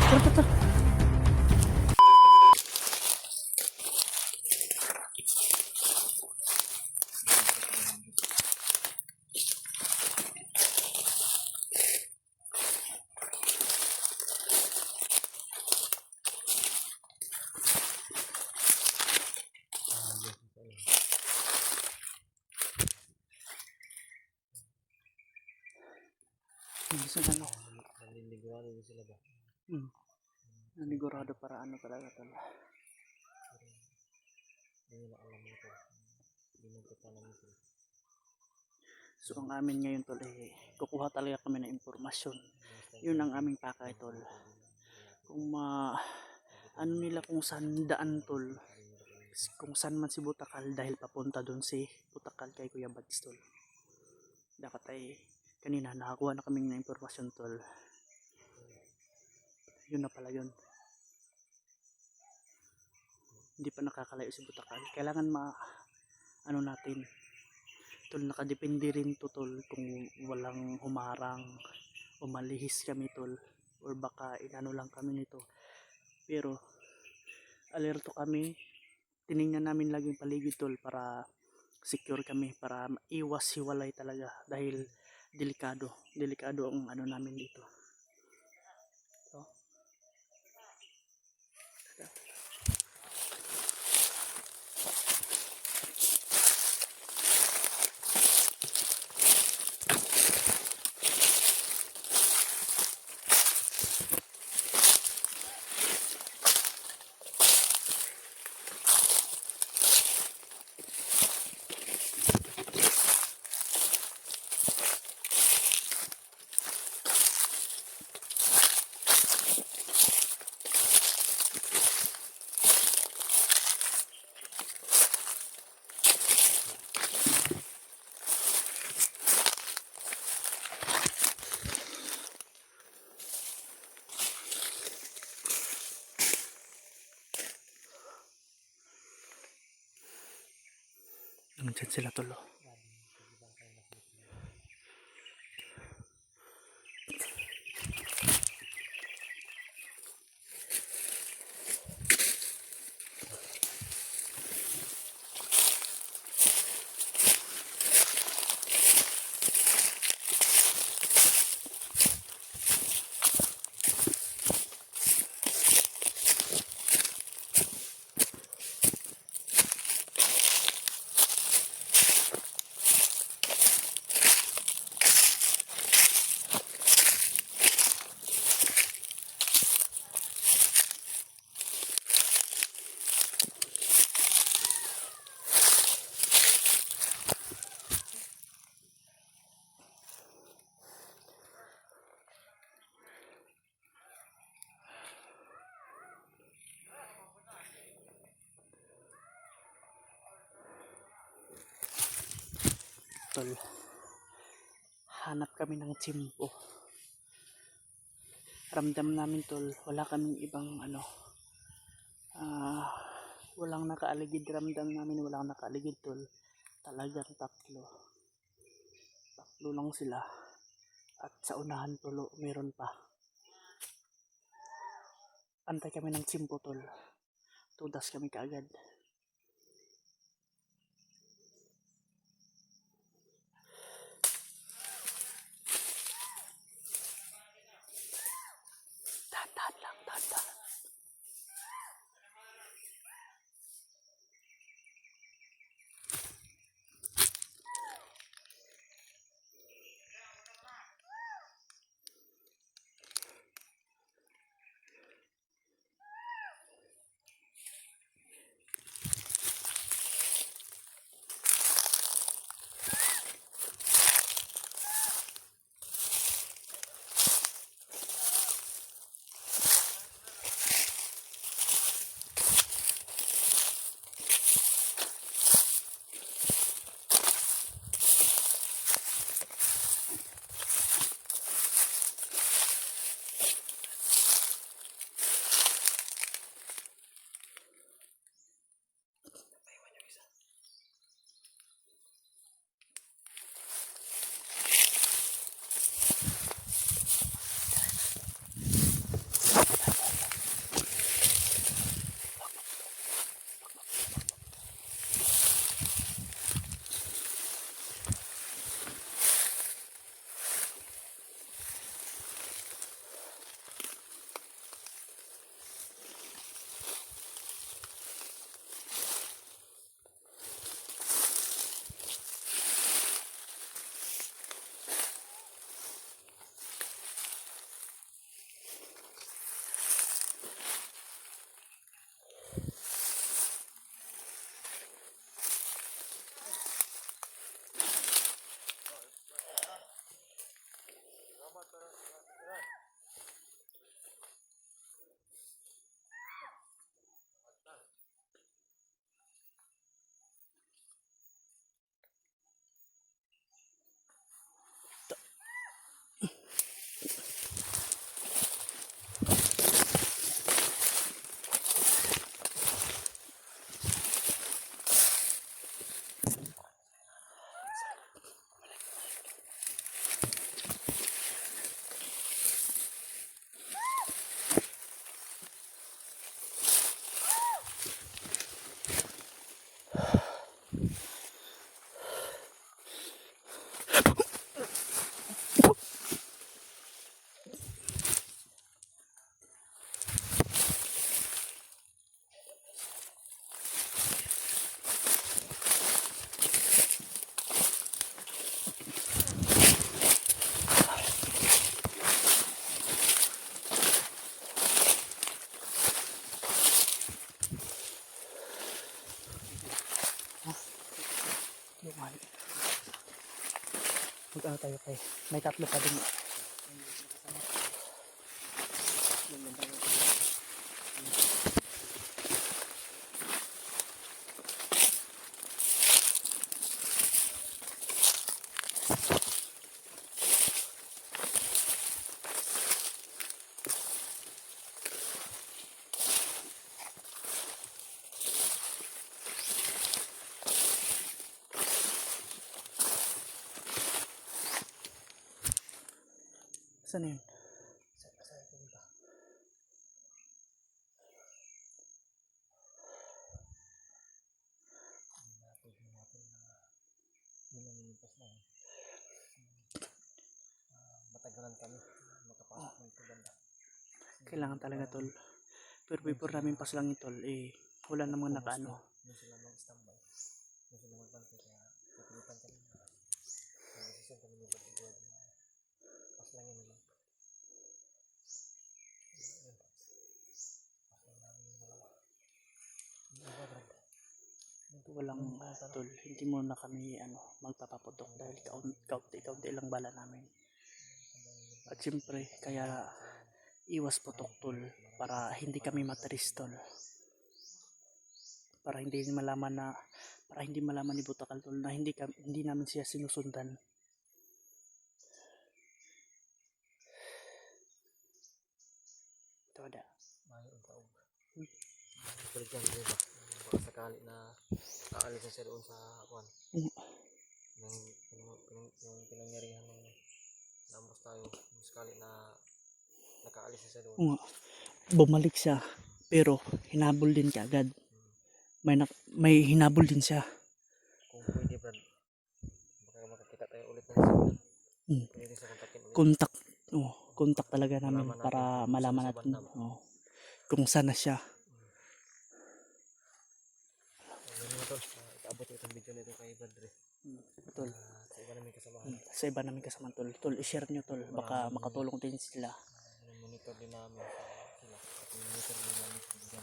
Tara, tara, tara. Minsan ano, Naninigawan din sila ba? nanigurado para ano talaga tol. Hindi nila alam ito. Hindi nagkatalam sila. So ang amin ngayon tol eh, kukuha talaga kami ng impormasyon. Basta Yun ang aming pakay tol. Kung ano nila kung saan daan tol, kung saan man si Butakal dahil papunta doon si Butakal kay Kuya Bads tol. Dapat ay kanina nakakuha na kami ng impormasyon tol. Yun na pala yun. Hindi pa nakakalayo si Butakal. Kailangan ano natin tol, nakadepende rin to tol kung walang humarang o malihis kami tol, or baka inano lang kami nito. Pero alerto kami, tiningnan namin lagi yung paligid tol para secure kami, para iwas hiwalay talaga dahil delikado ang ano namin dito. So, nandiyan sila tol. Tol, hanap kami ng tsimpo. Ramdam namin tol, wala kaming ibang ano, walang nakaaligid. Ramdam namin walang nakaaligid tol. Talagang tatlo lang sila, at sa unahan tulo meron pa. Antay kami ng tsimpo tol, tudas kami kaagad. Dahan lang, dahan. Ano tayo kay? May tatlo pa din. Saan na yun? Matagalan kami makapasok ng Tuganda. Kailangan talaga tol. Pero before namin pas lang tol, eh, wala namang nakaano. Doon sila mag-standby. Doon sila magbantay kaya kapilitan kami. Ang desisyon kami ni Brad Edward na pas lang yun lang. Pas lang namin yung dalawa. Yung iba Brad. Walang tol, hindi mo na kami magpapaputok dahil kaunti lang bala namin. At siyempre, kaya iwas putok tol para hindi kami mataris tol. Para hindi malaman ni Butakal tol na hindi namin siya sinusundan. Ito ada. Mayroon taog. Balik yan diba? Baka sakali na aalis na siya doon sa kwan. Yung pinangyarihan ng nambos tayo. Yung sakali na nakaalis na siya doon. Bumalik siya pero hinabol din kaagad. May hinabol din siya. Kung pwede Brad, baka makakita tayo ulit ng signal. Pwede sa kontakin ulit. Kontak talaga namin para malaman natin kung saan na siya. Ano na tol, ikaabot itong video nito kay Brad Dre. Tol. Sa iba namin kasamahan. Sa iba namin kasama tol. Tol, i-share nyo tol. Baka makatulong din sila. Monitor din namin sila. At monitor din namin sila.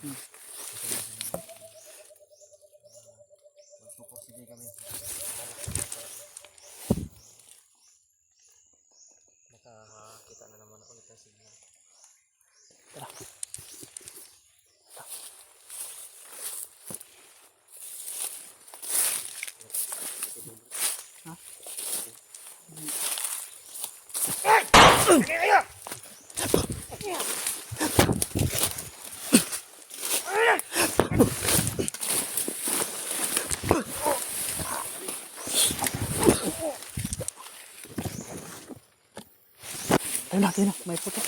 Magpupursige kami. Nakakita na naman ulit ng signal. Tara. Tayo na, may putok.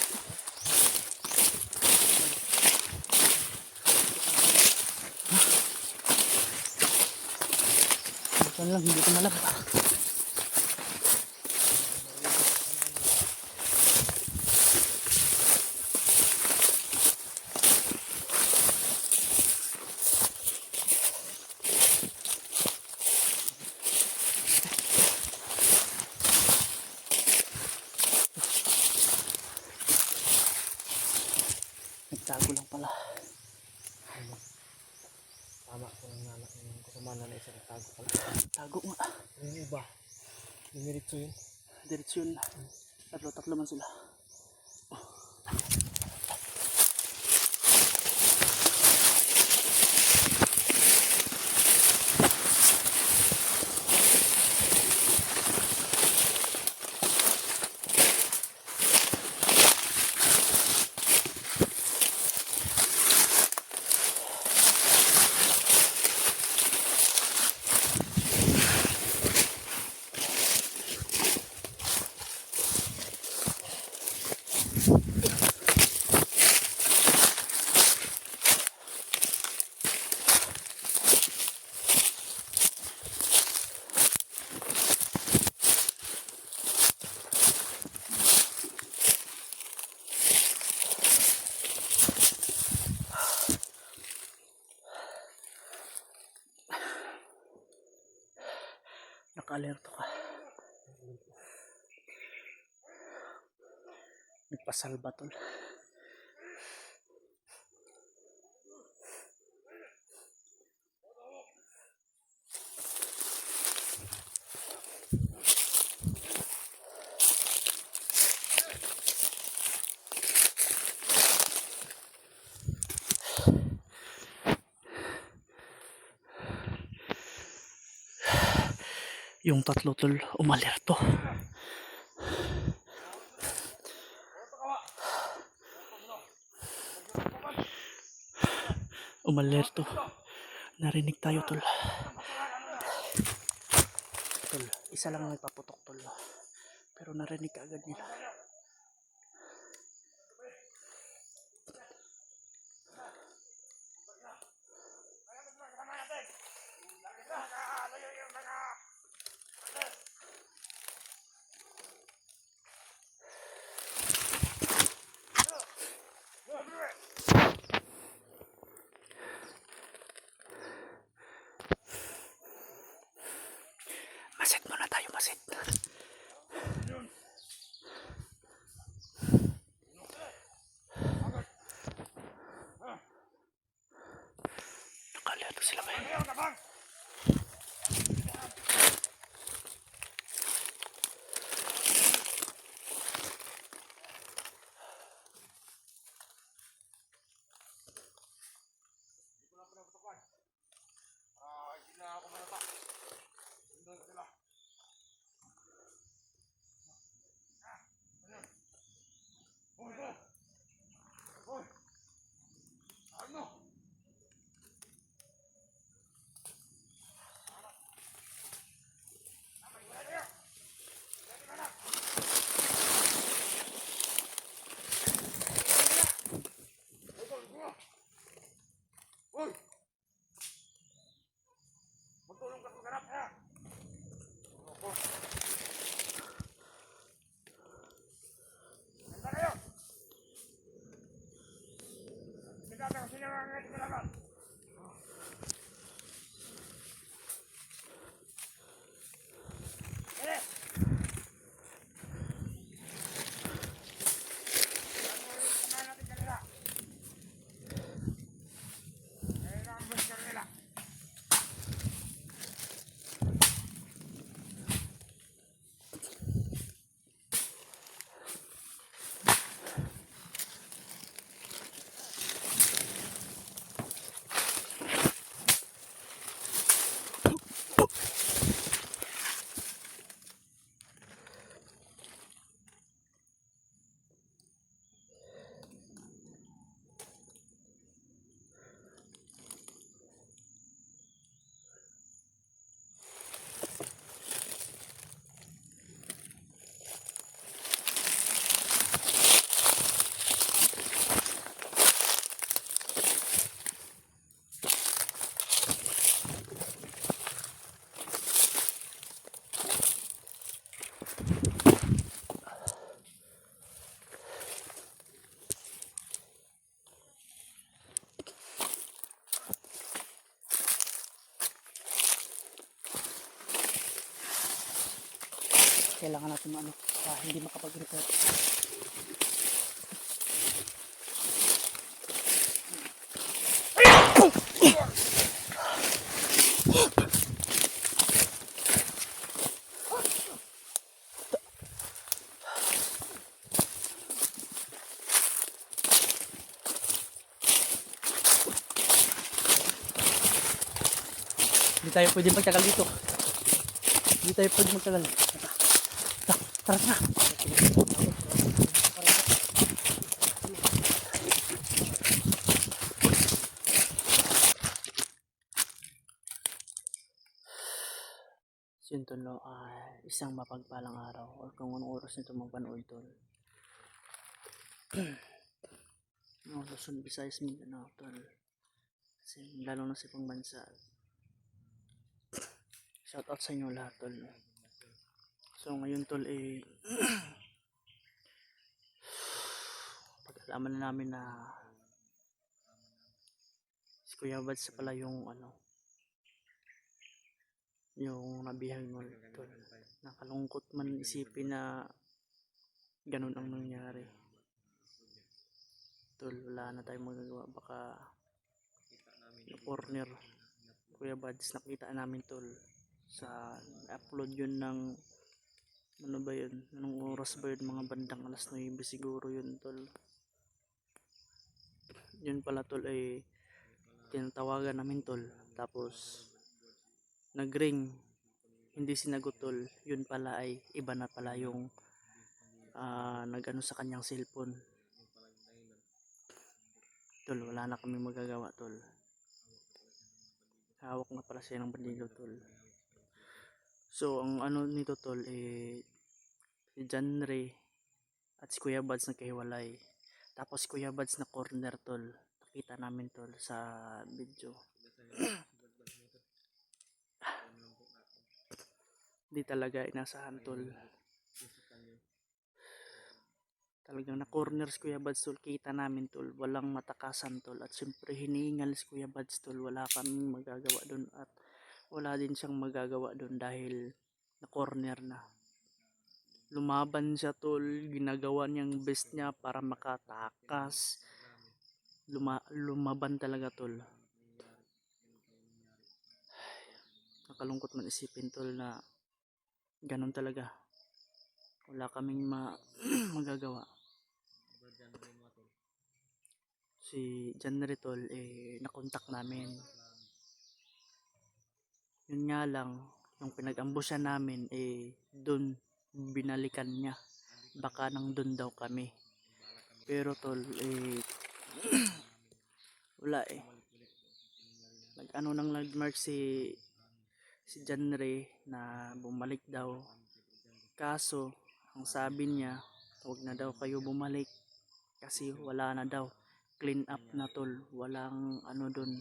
Bukan lang, hindi ko malabas. Nagtago lang pala. Tama ko ng nanak yung kasama na isa nagtago pala. Tago nga. Yung iba, numiritso yun. Diretsyon. Tatlo man sila. Naka-alerto ka. Nagpasalba tol. Yung tatlo tol, umalerto. Umalerto. Narinig tayo tol. Tol, isa lang nagpaputok tol. Pero narinig ka agad nila. Maset muna tayo, maset. Nakalito sila ba yun? Kailangan natin hindi makapag-repair. Hindi tayo pwede magtagal dito. Hindi tayo pwede magtagal. Tara, tara. Yun tol, isang mapagpalang araw or kung anong oras nito magpanood tol. Luzon, Visayas, Mindanao tol. Kasi lalo na sa ibang bansa. Shout out sa inyo lahat tol. So ngayon tol pag-alaman na namin na si Kuya Bads pala yung yung nabihag mo tol. Nakalungkot man isipin na ganun ang nangyari tol. Wala na tayong magagawa, baka corner Kuya Bads. Nakita namin tol sa upload yun ng ano ba yun, anong oras ba yun, mga bandang alas 9 siguro yun tol. Yun pala tol tinatawagan namin tol, tapos nagring hindi sinagot tol. Yun pala ay iba na pala yung nagano sa kanyang cellphone. Tol, wala na kami magagawa tol. Hawak na pala siya ng bandido tol. So ang ano nito tol si John Ray at si Kuya Buds nagkahiwalay. Tapos Kuya Buds na corner tol. Nakita namin tol sa video. Di talaga inasahan tol. Talagang na corner si Kuya Buds tol. Kita namin tol. Walang matakasan tol. At syempre hinihingal si Kuya Buds tol. Wala kaming magagawa doon. At wala din siyang magagawa doon dahil na corner na. Lumaban siya tol. Ginagawa niyang best niya para makatakas. Lumaban talaga tol. Nakalungkot man isipin tol na ganun talaga. Wala kaming magagawa. Si John Ray tol nakontak namin. Yun nga lang, yung pinag-ambusyan namin doon binalikan niya. Baka nang doon daw kami. Pero tol wala Nag-ano nang nag-mark si John Ray na bumalik daw. Kaso, ang sabi niya, huwag na daw kayo bumalik kasi wala na daw. Clean up na tol. Walang ano doon.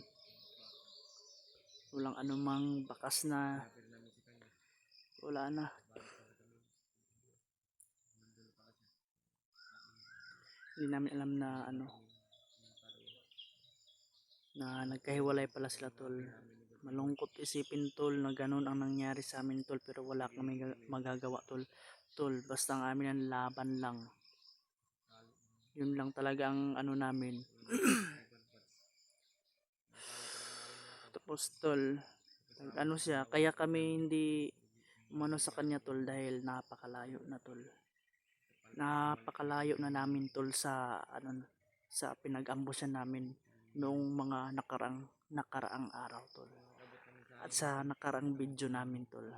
Walang anumang bakas na. Wala na. Hindi namin alam na na nagkahiwalay pala sila tol. Malungkot isipin tol na ganun ang nangyari sa amin tol, pero wala kami magagawa tol. Tol, basta ang amin ang laban lang. Yun lang talaga ang ano namin. Tapos tol, ano siya, kaya kami hindi umano sa kanya tol dahil napakalayo na tol. Napakalayo na namin tol sa sa pinag-ambusyan namin noong mga nakaraang araw tol. At sa nakaraang video namin tol.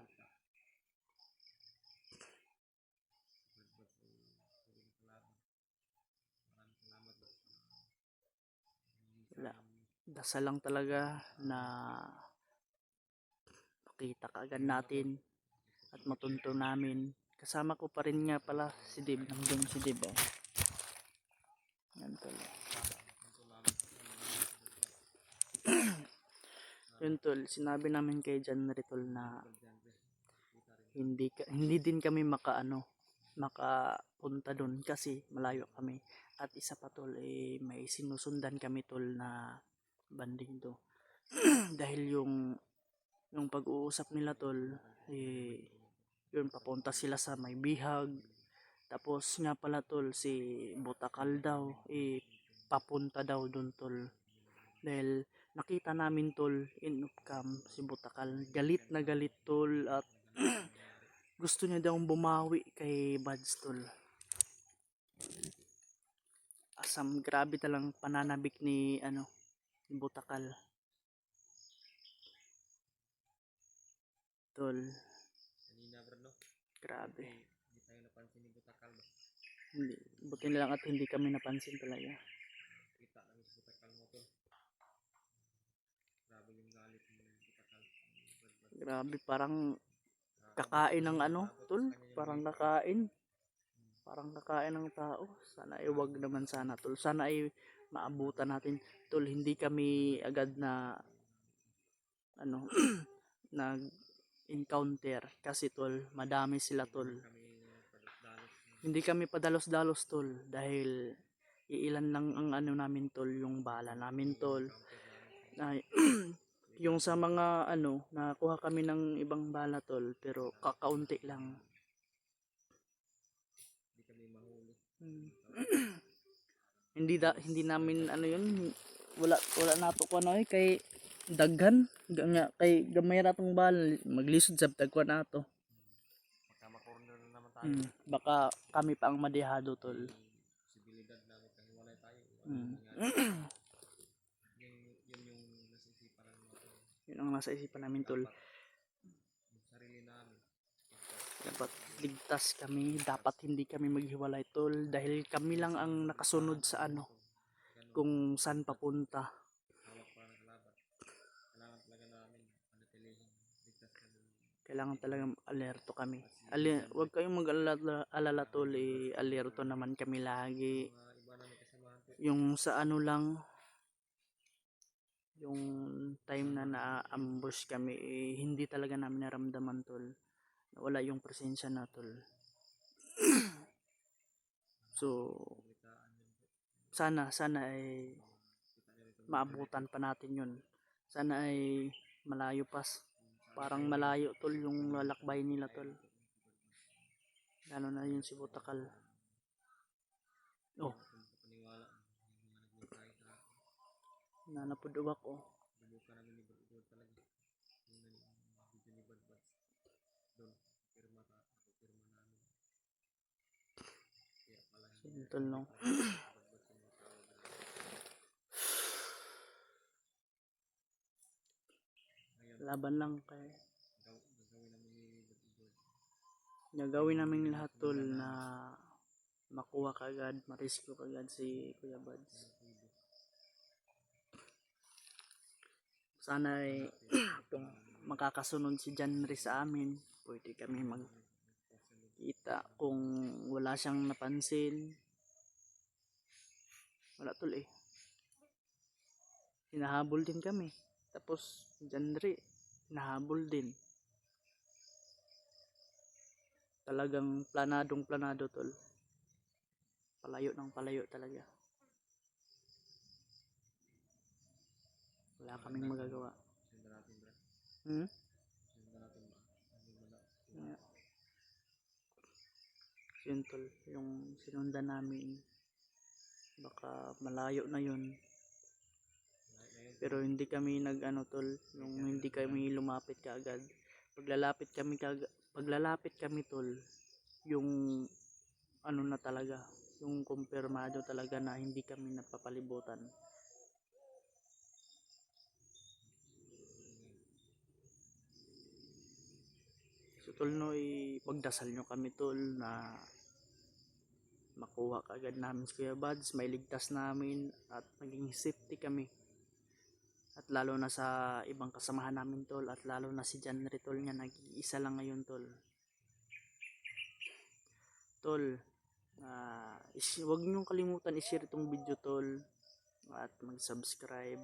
Wala. Dasal lang talaga na makita kaagad natin at matunto namin. Kasama ko pa rin nga pala si Dib. Nandun si Dib Yan tol. Yun tol, sinabi namin kay John Ray tol na hindi din kami makapunta doon kasi malayo kami. At isa pa tol, may sinusundan kami tol na bandido. Dahil yung pag-uusap nila tol, yun papunta sila sa may bihag. Tapos nga pala tol, si Butakal daw, papunta daw doon tol. Dahil nakita namin tol, in of cam, si Butakal. Galit na galit tol at gusto niya daw bumawi kay Buds tol. Asam, grabe talang pananabik ni Butakal. Tol. Grabe. Hindi tayo napansin ni Butakal ba? Hindi, buti na lang at hindi kami napansin talaga. Kita lang si Butakal mo tol. Grabe yung galit ni Butakal. Grabe, parang kakain ng tol. Parang kakain. Parang kakain ng tao. Sana wag naman sana tol. Sana maabutan natin tol. Hindi kami agad na nag encounter kasi tol, madami sila tol. Hindi kami padalos-dalos tol dahil iilan lang ang namin tol, yung bala namin tol. Yung sa mga nakuha kami ng ibang bala tol, pero kakaunti lang. Hindi kami mahuli. hindi namin yun, wala nato ko kay daghan nga kay gamay ra tong bala, maglisod sa dagwan nato. Baka makorner na naman tayo. Baka kami pa ang madihado tol. Posibilidad na magkahiwalay tayo. Yun yung nasa isipan namin. Yun ang nasa isipan namin tol. Yung sarili namin. Dapat ligtas kami, dapat hindi kami maghiwalay tol, dahil kami lang ang nakasunod sa ano, kung saan papunta. Hawak pa ng kalaban. Kailangan talaga namin panatilihin. Ligtas kami. Kailangan talagang alerto kami. Huwag kayong mag-alala tol, alerto naman kami lagi. Mga iba namin kasamahan po. Yung sa ano lang, yung time na na-ambush kami, hindi talaga namin naramdaman tol. Wala yung presensya na tol. So, sana ay maabutan pa natin yun. Sana ay malayo pa. Parang malayo tol yung lalakbay nila tol. Lalo na yun si Butakal. Oh, Paniwala. Nagbukay sa nanapudubak oh. nabuka namin ni Badbad talaga. Tingnan yung video ni Badbad. Doon, pirma namin. Kaya pala hindi Tol no. Badbad sumatawag na. Ngayon, Laban lang kay gagawin namin ni Badbad. gagawin namin lahat tol na makuha kagad, ma-rescue kagad si Kuya Buds. Sana ay kung makakasunod si Janry sa amin, pwede kami magkita. Kung wala siyang napansin, wala tol eh. Hinahabol din kami. Tapos Janry, hinahabol din. Talagang planado tol. Palayo ng palayo talaga. Wala kaming magagawa. Sundan natin, bro. Sundan natin ba? Yeah. Yun tol, yung sinundan namin, baka malayo na yun. Pero hindi kami nag-ano tol, yung hindi kami lumapit kaagad. Paglalapit kami tol, yung ano na talaga, yung kumpirmado talaga na hindi kami napapalibutan. So tol no, pagdasal nyo kami tol na makuha kaagad namin si Kuya Buds, may ligtas namin at maging safety kami. At lalo na sa ibang kasamahan namin tol, at lalo na si Janry tol nga nag-iisa lang ngayon tol. Tol, huwag niyong kalimutan i-share itong video tol at mag-subscribe.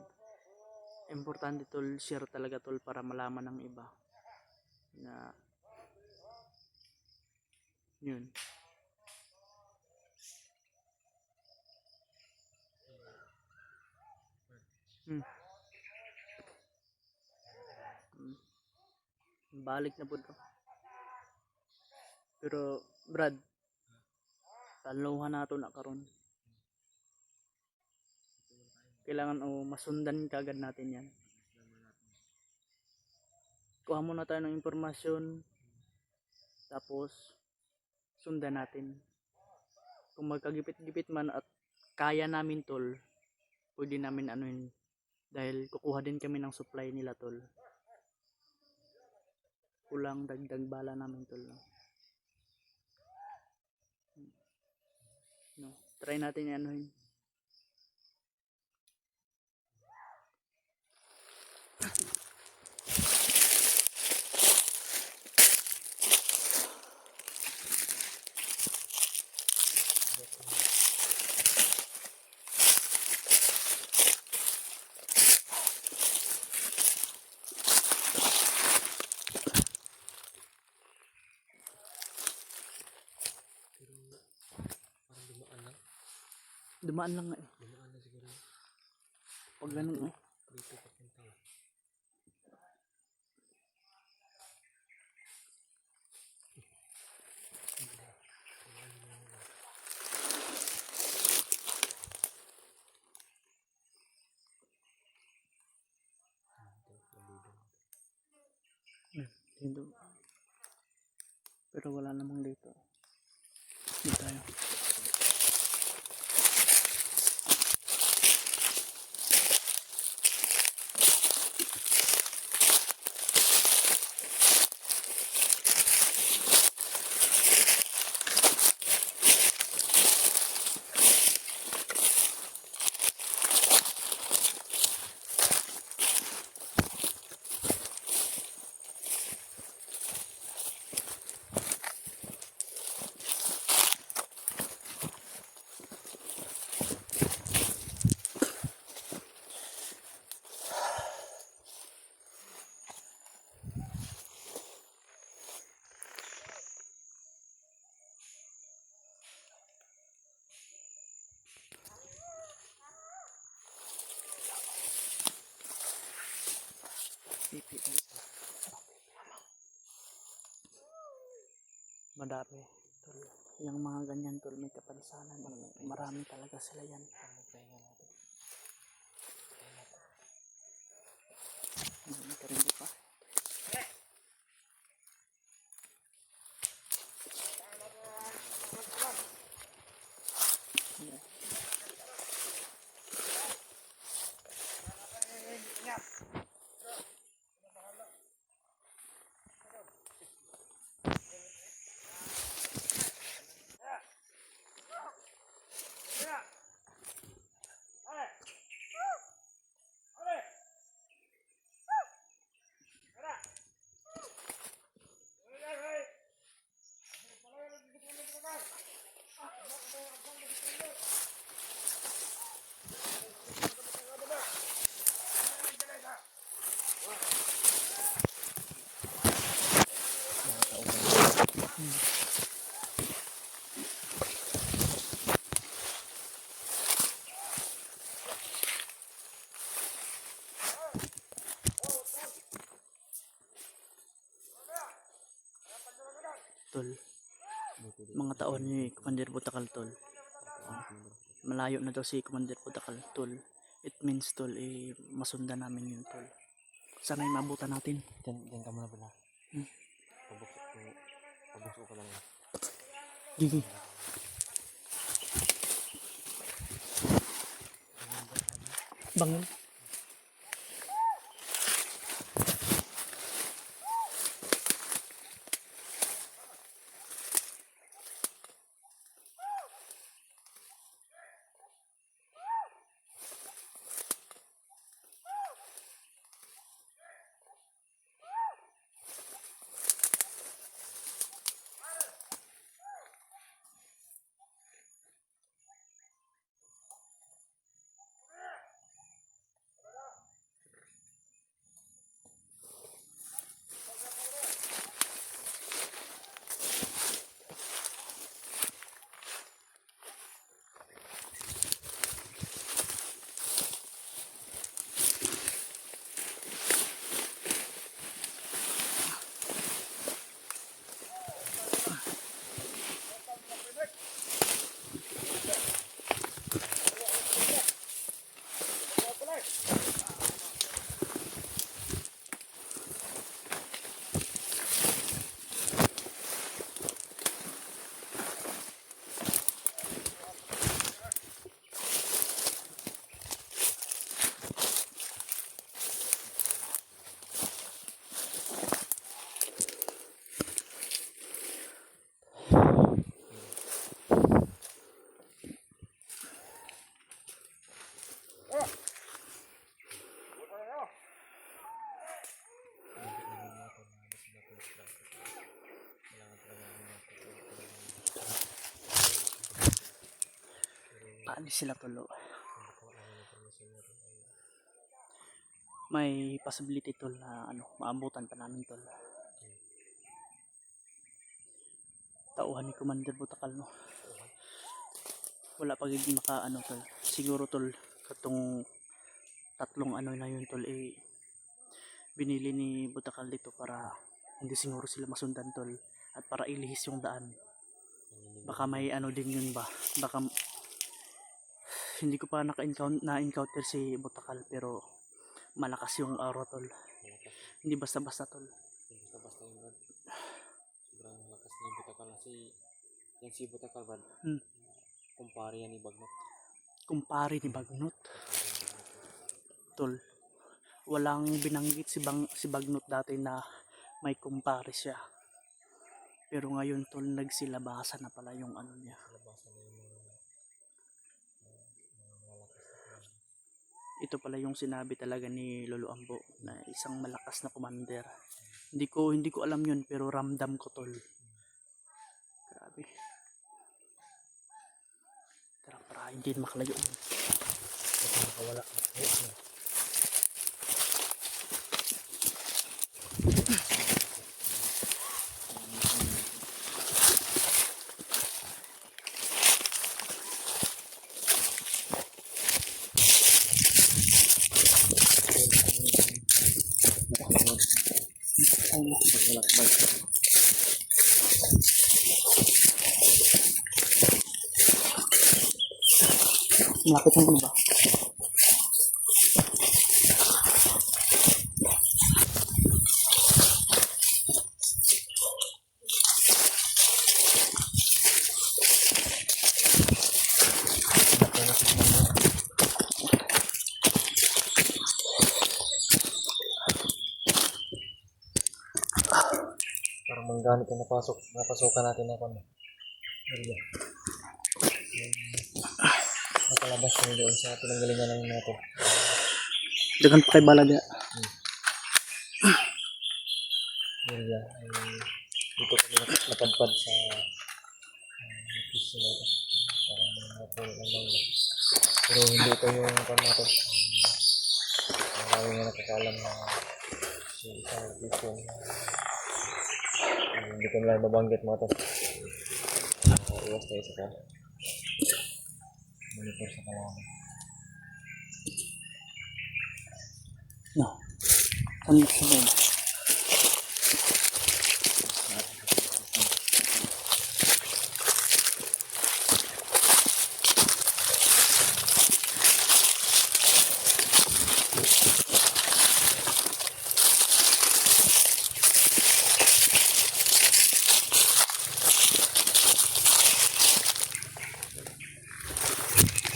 Importante tol, share talaga tol para malaman ng iba na yun. Balik na po to. Pero Brad, taluhan nato na karon. Kailangan masundan kagad natin yan. Kuha muna tayo ng impormasyon, tapos sundan natin. Kung magkagipit-gipit man at kaya namin tol, pwede namin anuin, dahil kukuha din kami ng supply nila tol. Kulang dagdag bala namin tol. No, try natin i-anuhin. Dumaan lang nga eh. Dumaan na siguro. Pag ganun Dito papunta eh. Dito. Pero wala namang dito. Dito tayo. pipi tol. Madami tol. Yung mga ganyan tol, may kapansanan. Marami talaga sila yan. Pahinga natin. Hindi ka rin di pa. Yeah. Tol, mga taon ni Commander Butakal tol. Malayo na daw si Commander Butakal tol. It means tol, masundan namin yun tol. Sana'y mabutan natin. Diyan ka muna pala. Hmm. Pabukso ka lang. Gigi. Bangon. Paano sila tulo? May possibility tol na maabutan pa namin tol. Tauhan ni Commander Butakal no. Wala pagiging maka tol. Siguro tol katong tatlong na yun tol binili ni Butakal dito para hindi siguro sila masundan tol at para ilihis yung daan. Baka may din yun ba? Baka hindi ko pa na-encounter si Butakal pero malakas yung aura tol. Hindi basta-basta tol. Basta-basta yung Brad. Sobrang lakas ni Butakal kasi yan si Butakal Brad. Kumpare yan ni Bagnot. Kumpare ni Bagnot. Tol. Walang binanggit si Bagnot dati na may kumpare siya. Pero ngayon tol nagsilabasa na pala yung niya. Labasan na yung mga malakas na. Ito pala yung sinabi talaga ni Lolo Ambo na isang malakas na commander. Hindi ko alam yun pero ramdam ko tol. Grabe. Tara para hindi makalayo. Kasi nakawala. Paglalakbay. Malapit na ba? Parang mangganit yung napasukan natin ako na. Area. Nakalabas yung doon sa pinanggalingan ng natin. Dagan pa kay Balaga. Area. Dito kami napadpad sa fish na ito. Parang napuno ng mangga. Pero hindi ito yung pan natin. Marami nga nakakalam na si isang fish yung hindi ko lang mabanggit mo ito. Iwas tayo sa monitor sa kalaman. No. Ano siya ba?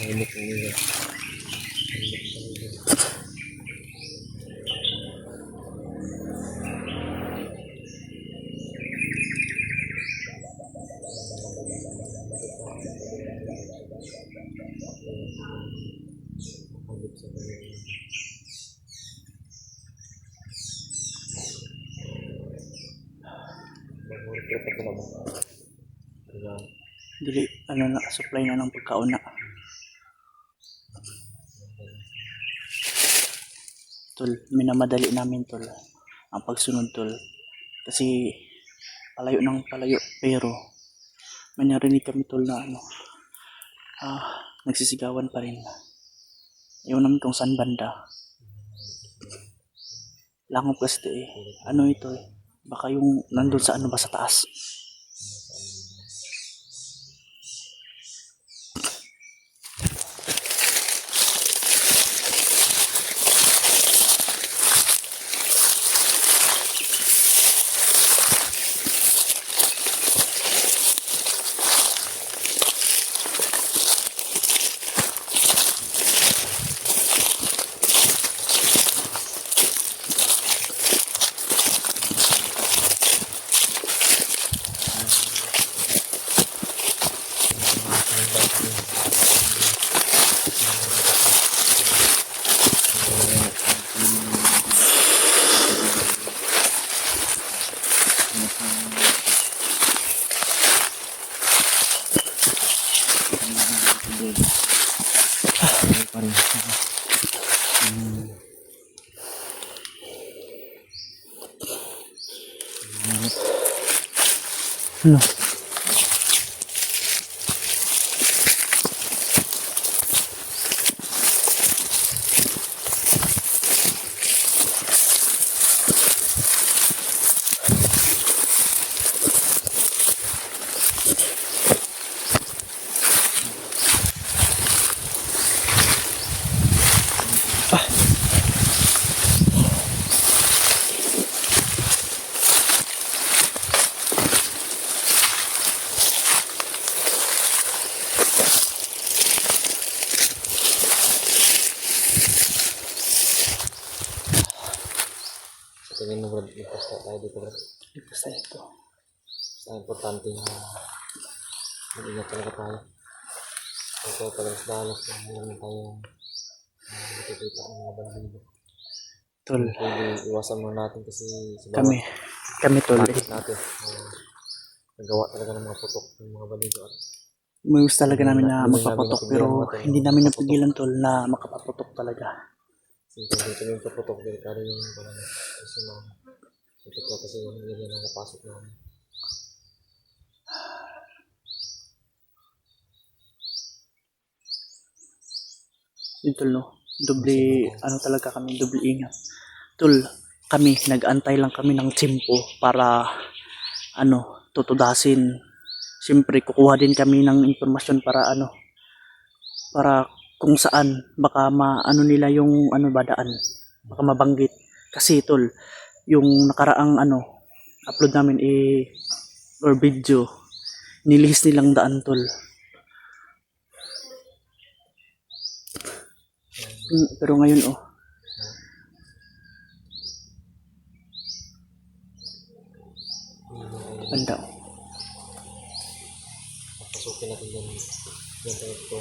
Tahimik ang nila. Dili, ano na, supply na ng pagkaon na. Tol, minamadali namin tol ang pagsunod tol. Kasi palayo ng palayo, pero may narinig kami tol na ano, nagsisigawan pa rin. Ewan namin kung saan banda. Langop kasi ito eh. Ano ito eh. Baka yung nandun sa ano ba sa taas. Ano? Tingin mo bro, ipasta tayo dito bro. Basta ito. Basta importante na mag-ingat talaga tayo. Ito talaga sa dalas kung meron tayong nakikita ng mga bandido. Tol, Pwede iwasan muna natin kasi sa bawat kami tol. bakit natin nagawa talaga ng mga putok ng mga bandido at May gusto talaga namin na Hindi namin magpaputok napigilan pero natin hindi na namin magpaputok. napigilan tol na makapaputok talaga. dito yung kaputok delikado yung kasi ito kasi yung ganyan ang napasok namin. Yun tol no. Doble, ano talaga kami, doble ingat. Tol, kami, nag-antay lang kami ng tiyempo para tutudasin. Siyempre, kukuha din kami ng impormasyon para para kung saan baka maano nila yung daan, baka mabanggit. Kasi tol, yung nakaraang upload namin or video, nilihis nilang daan tol. Pero ngayon banda. Pasukin natin yan. Yan tayo po.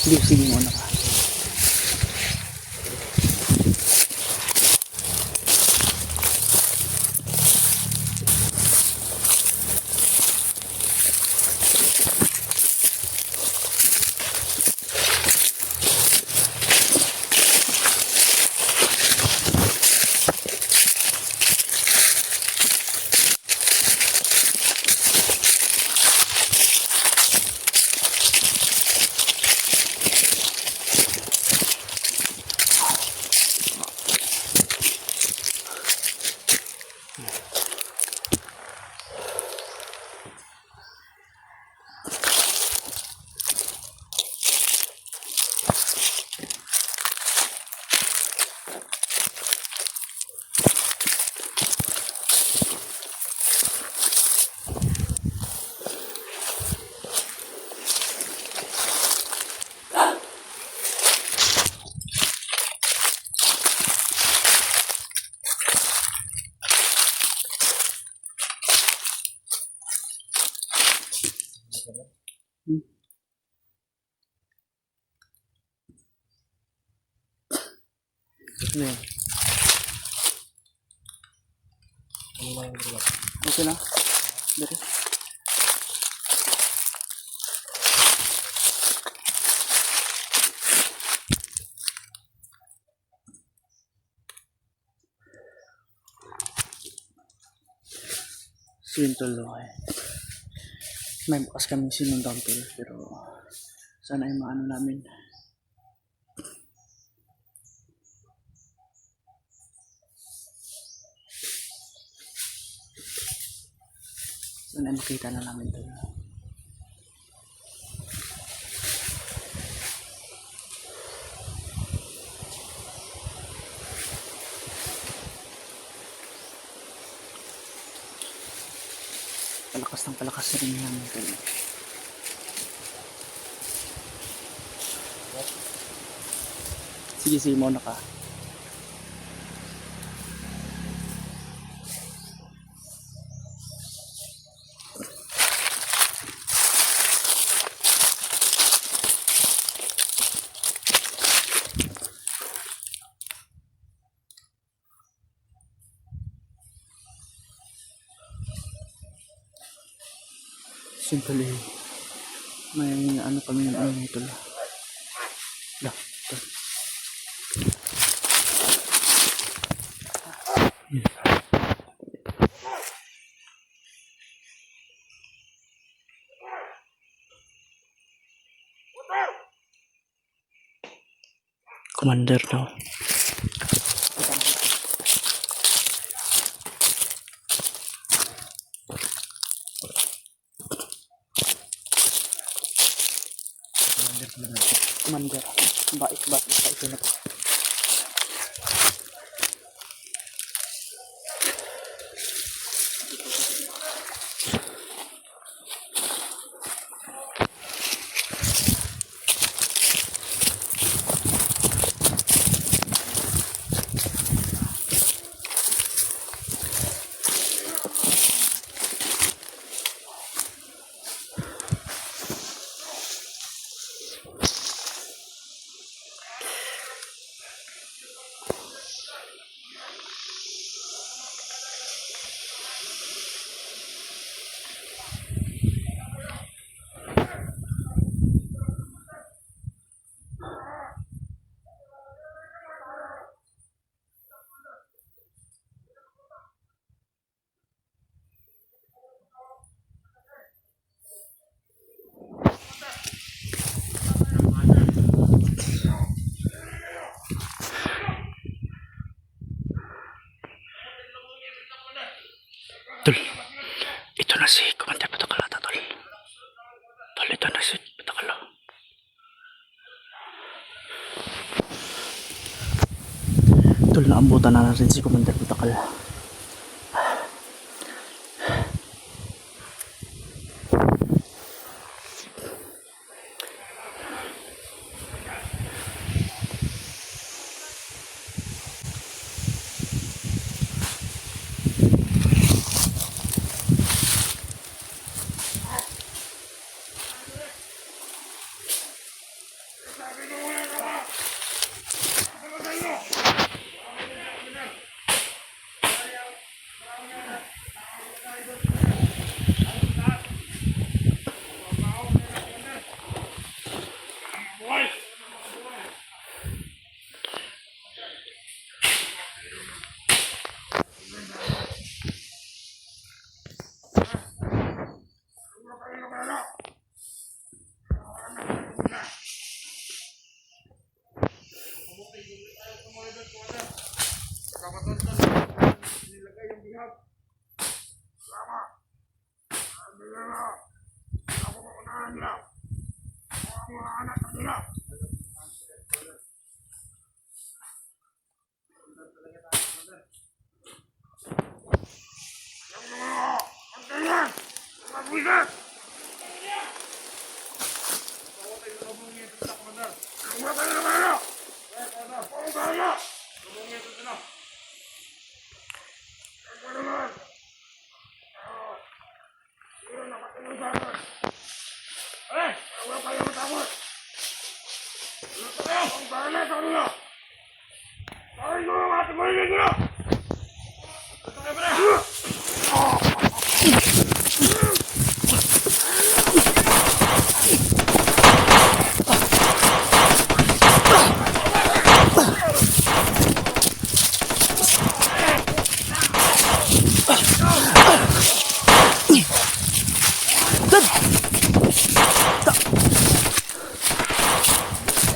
Sige mo na ka. Ayan. Okay na. Dari. Sintol may bukas kami sinundan tol, pero sana ay maano namin. Sana ay makita na namin tol. Palakas rin namin tol. Sige muna ka. Simple may kami ng ito la. Commander daw. Commander. Bait sa ito na to. Alito na si Patakalo. Tol, naambutan na natin si Commander Patakal.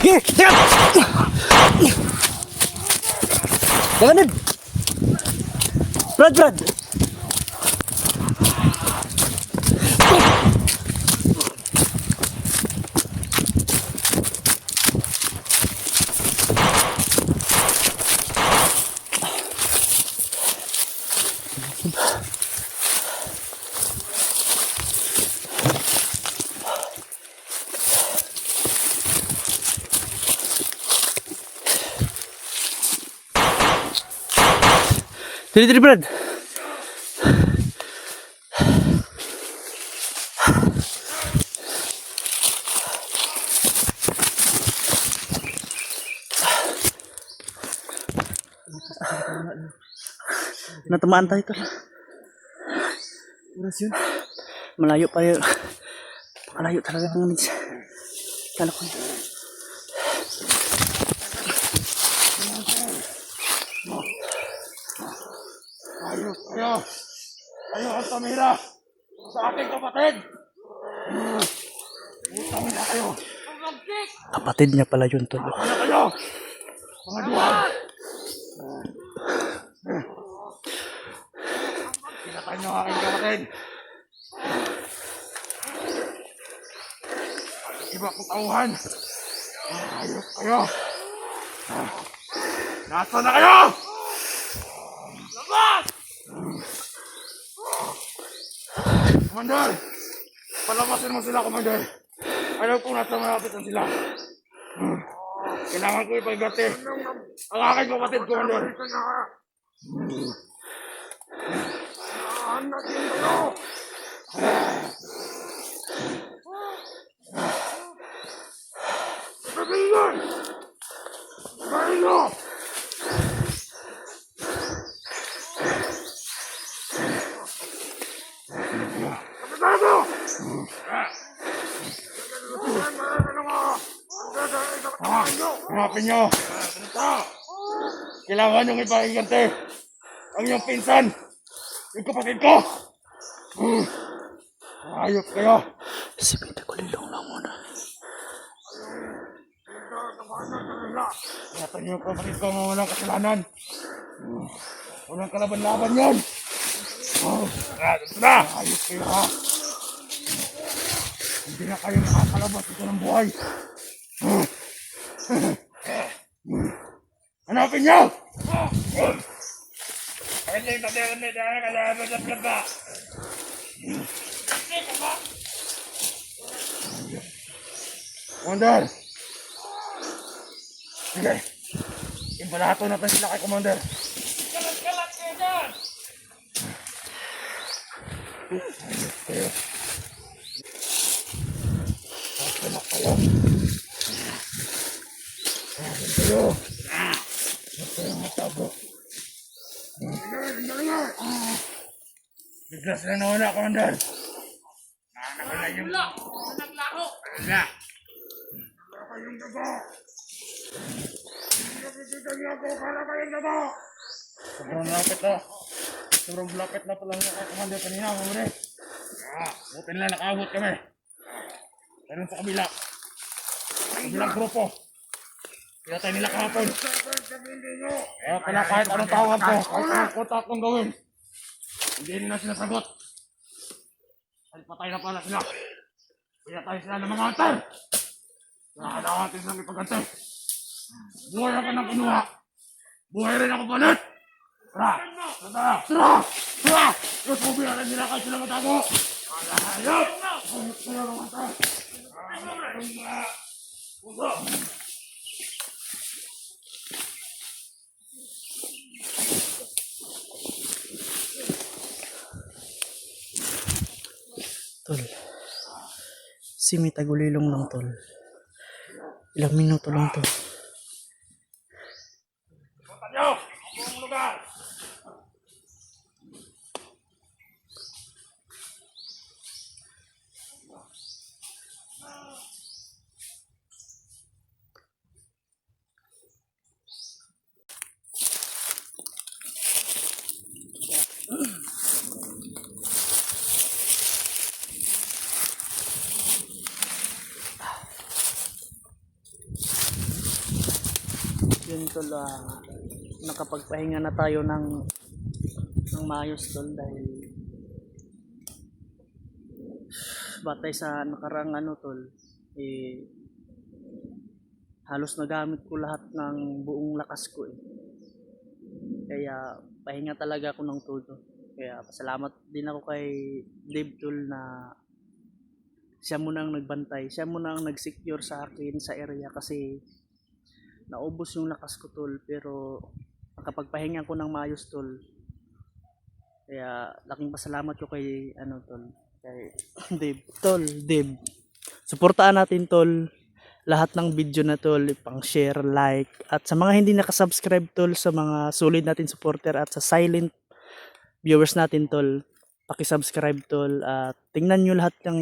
Sige, teka! Jangan, Brad. Dili, Brad. Natamaan tayo ito. Oras yun. Malayo pa yun. Malayo talaga ng minsan. Kala ko yun. Ayaw ang tumira sa aking kapatid. Tumira kayo. Kapatid niya pala yun, tol. Ano kayo? Mga duwag. Pinatay niyo ang aking kapatid. Iba kong tauhan. Ayaw kayo. Nasaan na kayo? Labas! Commander! Palabasin mo sila, Commander. Ayaw ko nasa malapitan sila. Kailangan ko ipaigati ang aking kapatid, Commander. Pagkakilan! Pagkakilan! Hanapin nyo! Kailangan nyong ipahigante ang inyong pinsan, yung kapatid ko! Ayop kayo! Si Pita Kulilong lang muna. Ingatan nyo yung kapatid ko mga walang kasalanan. Walang kalaban-laban yun! Gusto na! Ayop kayo ha! Hindi na kayo nakakalabas dito ng buhay. Hanapin niyo! Commander! Sige. Impalato natin sila kay Commander. Kalat kayo dyan! Kayo. Kalat kayo. Kayo. Kayo matago. Biglas na nawala, Commander. Nawala yung... Naglaro! Wala. Para kayong daga. Napipitan niyo ako para kayong daga. Sobrang lapit na. Sobrang lapit na pala nga, Commander, kanina, Commander. Buti nila nakaabot kami. Pero sa kabila. Kabilang grupo. Kaya tayo nila kahapon. Kaya pala kahit anong tawag ko, kahit anong kontak kong gawin, hindi nila sinasagot. Kahit patay na pala sila. Kaya tayo sila ng mga antar. Kaya kailangan natin silang ipagantay. Buhay ako ng kinuha. Buhay rin ako palit. Tara! Tara! Tara! Tara! Diyos mo biyaran nila kahit sila matago. Ayop! Ayop sila mga antar. Puso! Tol. Si Mita Gulilong lang, tol. Ilang minuto lang to. Punta niyo! Buong lugar! Yun, tol, nakapagpahinga na tayo ng maayos, tol, dahil batay sa nakarang tol, halos nagamit ko lahat ng buong lakas ko kaya pahinga talaga ako ng todo. Kaya pasalamat din ako kay Dave, tol, na siya muna ang nagbantay, siya muna ang nag-secure sa akin sa area kasi naubos yung lakas ko, tol, pero nakapagpahinga ko ng maayos, tol. Kaya laking pasalamat ko kay tol, kay Dave, tol. Dave, suportaan natin, tol, lahat ng video na, tol, pang share, like, at sa mga hindi nakasubscribe, tol, sa mga solid natin supporter at sa silent viewers natin, tol, paki-subscribe, tol, at tingnan nyo lahat ng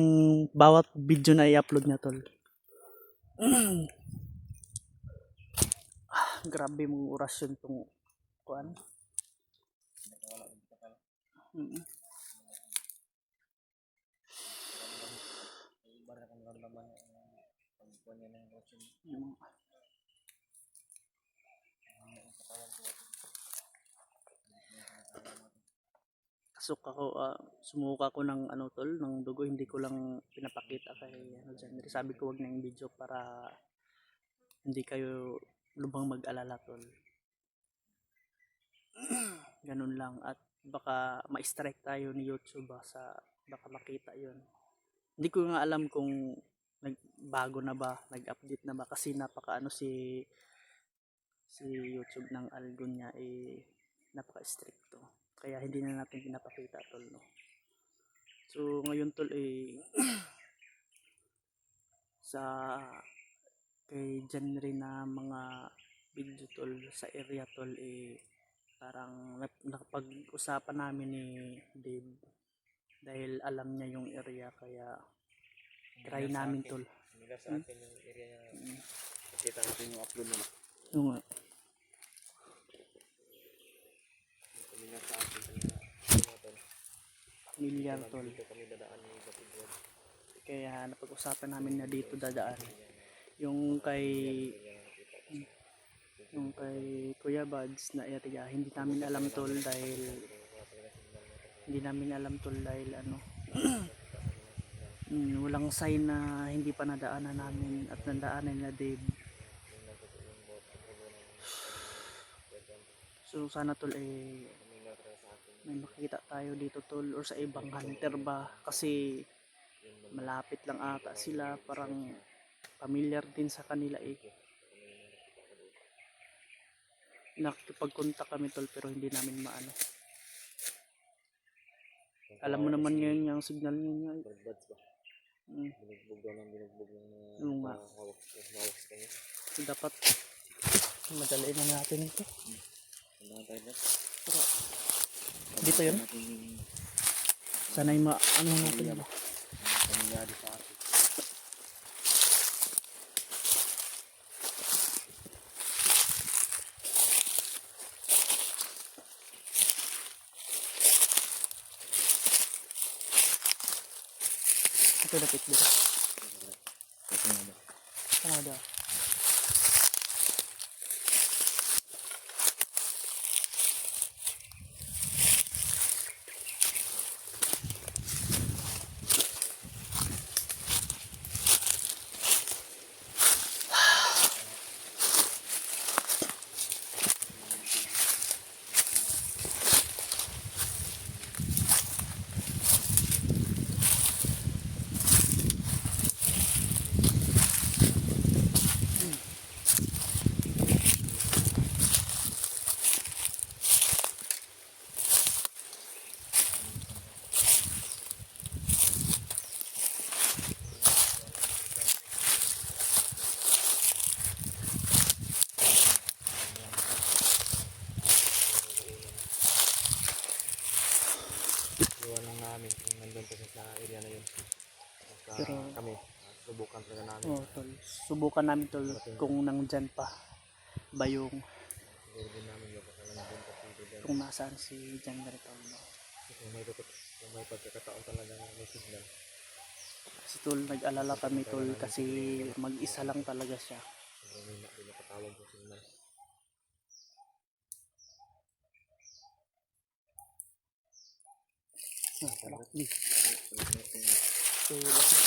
bawat video na i-upload niya, tol. Grabe mong orasyon tong kuan. Kasok ako, sumuka ko ng tol, ng dugo, hindi ko lang pinapakita kay dyan. Sabi ko wag na yung video para hindi kayo lubang mag-alala, tol. Ganun lang, at baka ma-strike tayo ni YouTube sa baka makita yon. Hindi ko nga alam kung nagbago na ba, nag-update na ba kasi napaka si YouTube ng algo niya napaka-stricto. Kaya hindi na natin pinapakita, tol, no. So ngayon, tol, sa kay genre na mga video, tol, sa area, tol, parang nakapag-usapan namin ni Dave dahil alam niya yung area, kaya try namin, tol. Nila sa akin yung area niya. Kita natin yung upload mo na. Yung Nila sa akin familiar, tol. dito kami dadaan ni Batidwad. Kaya napag-usapan namin na dito dadaan. Yung kay Kuya Buds na area, hindi namin alam, tol, dahil Walang sign na hindi pa nadaanan namin at nadaanan na Dave. So sana tol may makita tayo dito tol or sa ibang hunter ba kasi malapit lang ata sila, parang familiar din sa kanila nakikipag-contact kami tol pero hindi namin maano. Alam mo naman ngayon yung signal niya. Bird ba? Binugbog daw ng Yung nga. hawak sa kanya. So, dapat madaliin na natin ito. Tandaan tayo na. Pero, dito yun. Sana'y ano natin ba? Pamilyado sa atin. Ito dapit dito. Tama daw. Iwan lang namin kung nandun pa sa area na yun. Pero, kami, subukan talaga namin. tol. Subukan namin tol kung nandyan pa ba yung Siguro din namin yun. Baka lang nandun pa dito dyan. kung nasaan si Jan Garito. Kung may pagkakataon talaga na may signal. Kasi tol, nag-alala kami tol kasi mag-isa lang talaga siya. Siguro may nakatawag yung signal. Di. So, laki.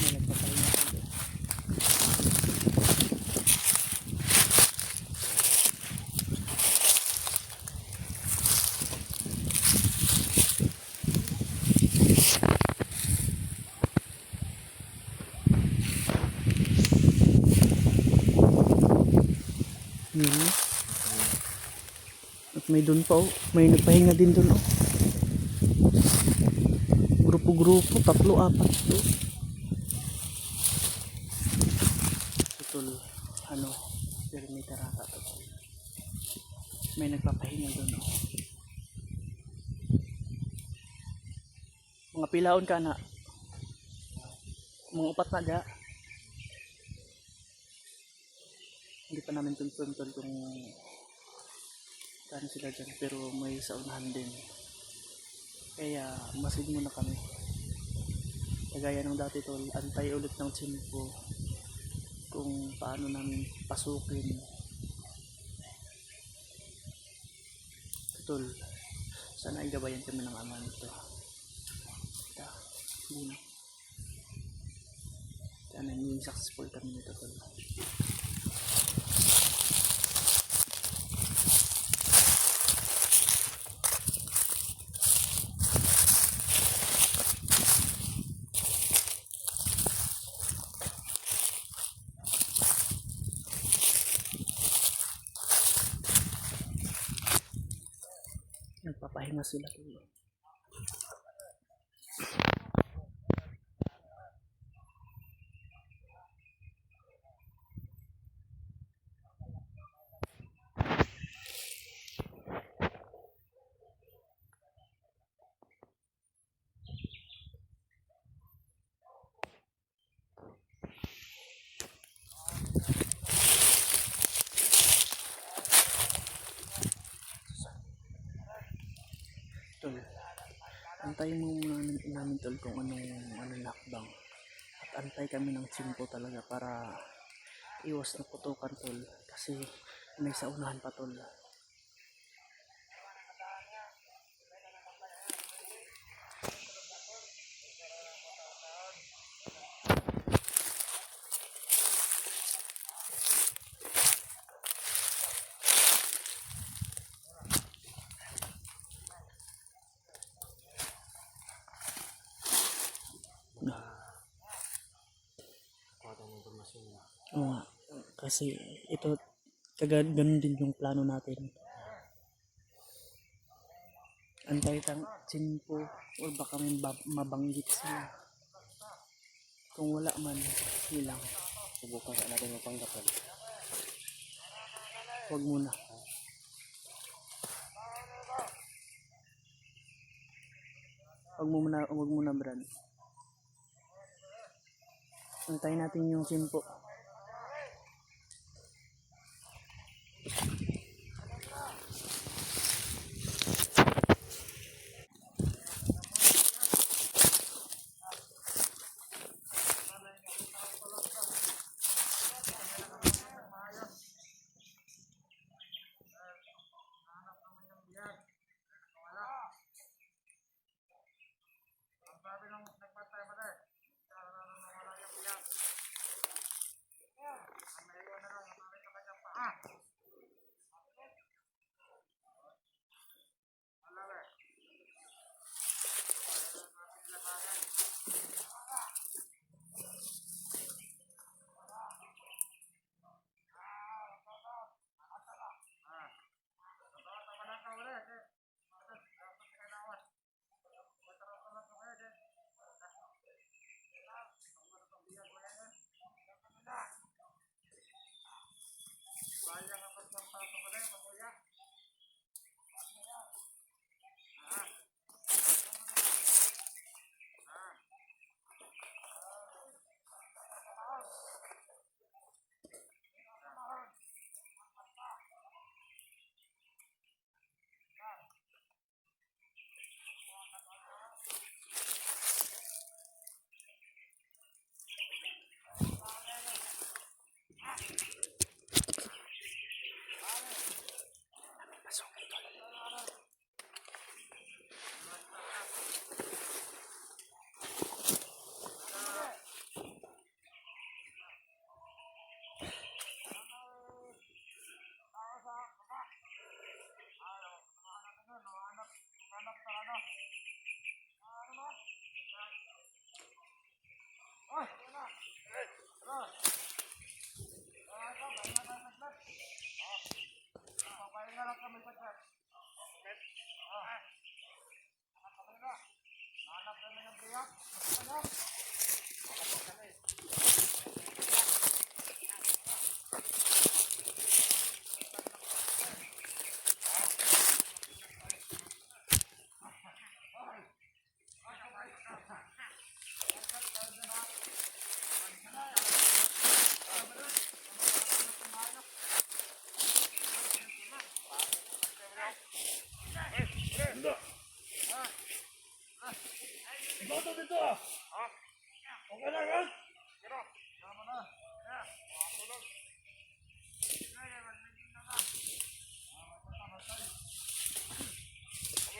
May nagpapahinga sila. Yun. At may dun pa may nagpahinga din dun grupo-grupo, 3, 4 to. Tol, perimeter ata to. May nagpapahinga dun Mga pilaon ka na. Mga 4 na dya. Hindi pa namin confirm tol kung saan sila dyan, pero may saunahan din, kaya masid muna kami. Kagaya ng dati tol, antay ulit ng tsimpo kung paano namin pasukin tol. Sana ay gabayan kami ng ama nito. Sana hindi successful kami nito tol. Nagpapahinga sila tol. Tol, Antayin mo muna namin tol kung anong lakbang. At antay kami ng tsimpo talaga para iwas na putukan tol. Kasi may saunahan pa tol. Kuha tayo ng informasyon. Oo nga. Kasi ito, ganun din yung plano natin. Antay tang tsimpo or baka may mabanggit sila. Kung wala man, hilang. Subukan ka natin mapanggapan. Huwag muna. Huwag muna Brad. Antayin natin yung tsimpo.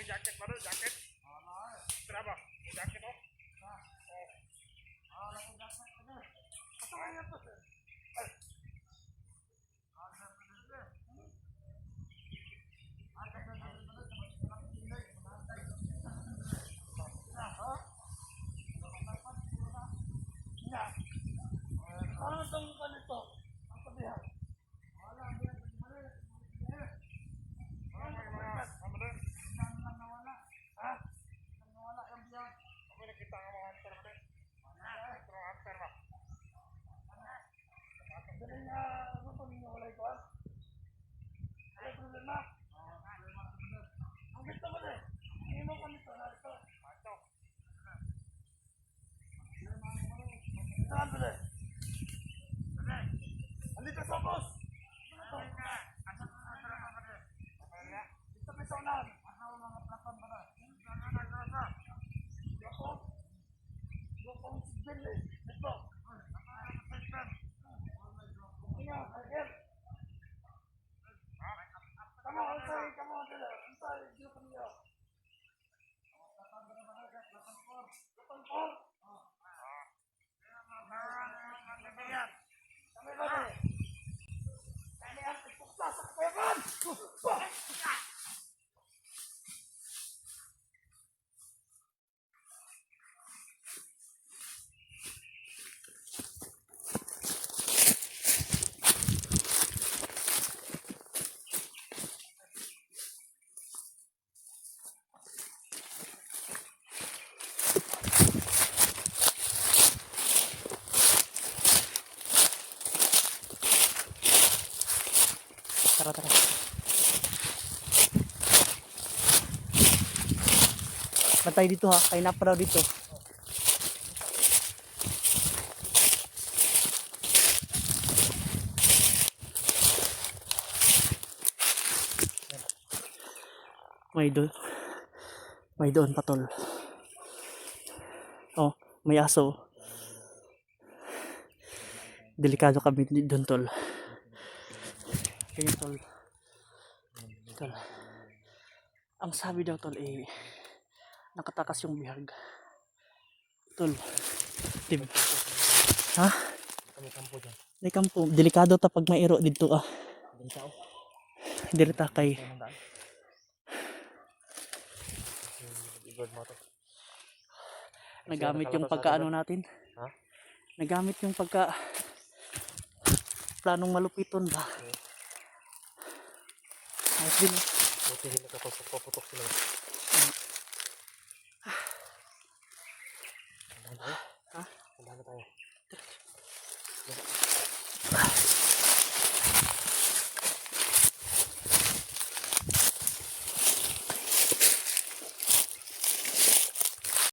Jaket baru, jaket. Berapa? Jaket oh. Tara, tara. Bantay dito ha, kayo na pa daw dito. May doon patol. Oh, may aso. Delikado kami doon tol. Kaya tol. Tol. Ang sabi daw tol eh nakatakas yung bihag. Tol. Diba? Ha? Kami kampo dyan. May kampo. Delikado ta pag may iro dito ah. Doon tao. Direta kay Ibad mo to. nagamit yung pagkaano natin. Ha? Nagamit yung pagka planong malupiton ba? Ayos din. Buti hindi nakapaputok sila. Andahan tayo. Ha? Andahan na tayo.